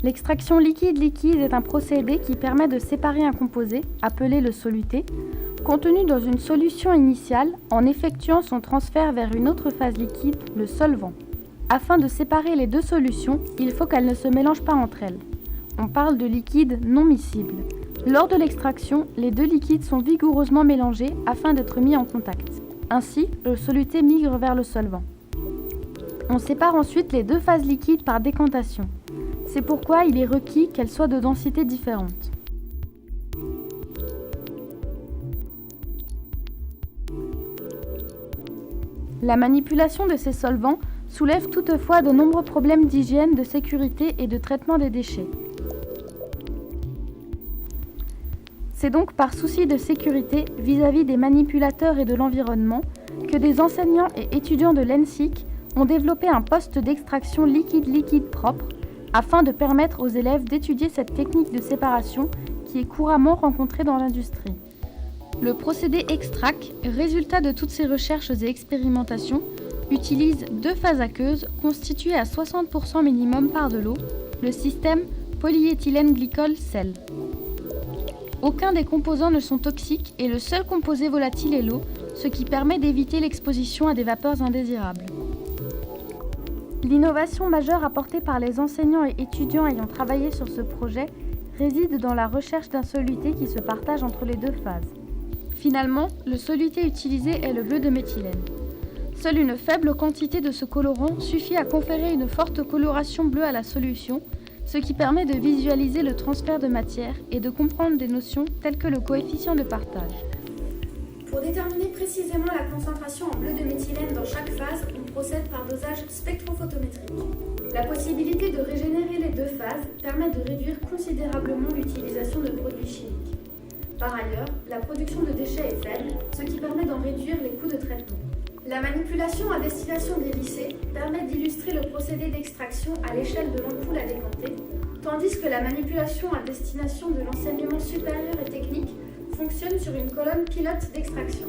L'extraction liquide-liquide est un procédé qui permet de séparer un composé, appelé le soluté, contenu dans une solution initiale en effectuant son transfert vers une autre phase liquide, le solvant. Afin de séparer les deux solutions, il faut qu'elles ne se mélangent pas entre elles. On parle de liquide non miscible. Lors de l'extraction, les deux liquides sont vigoureusement mélangés afin d'être mis en contact. Ainsi, le soluté migre vers le solvant. On sépare ensuite les deux phases liquides par décantation. C'est pourquoi il est requis qu'elles soient de densités différentes. La manipulation de ces solvants soulève toutefois de nombreux problèmes d'hygiène, de sécurité et de traitement des déchets. C'est donc par souci de sécurité vis-à-vis des manipulateurs et de l'environnement que des enseignants et étudiants de l'ENSIC ont développé un poste d'extraction liquide-liquide propre afin de permettre aux élèves d'étudier cette technique de séparation qui est couramment rencontrée dans l'industrie. Le procédé extract, résultat de toutes ces recherches et expérimentations, utilise deux phases aqueuses constituées à 60% minimum par de l'eau, le système polyéthylène glycol sel. Aucun des composants ne sont toxiques et le seul composé volatile est l'eau, ce qui permet d'éviter l'exposition à des vapeurs indésirables. L'innovation majeure apportée par les enseignants et étudiants ayant travaillé sur ce projet réside dans la recherche d'un soluté qui se partage entre les deux phases. Finalement, le soluté utilisé est le bleu de méthylène. Seule une faible quantité de ce colorant suffit à conférer une forte coloration bleue à la solution, ce qui permet de visualiser le transfert de matière et de comprendre des notions telles que le coefficient de partage. Pour déterminer précisément la concentration en bleu de méthylène dans chaque phase, on procède par dosage spectrophotométrique. La possibilité de régénérer les deux phases permet de réduire considérablement l'utilisation de produits chimiques. Par ailleurs, la production de déchets est faible, ce qui permet d'en réduire les coûts de traitement. La manipulation à destination des lycées permet d'illustrer le procédé d'extraction à l'échelle de l'ampoule à décanter, tandis que la manipulation à destination de l'enseignement supérieur et technique fonctionne sur une colonne pilote d'extraction.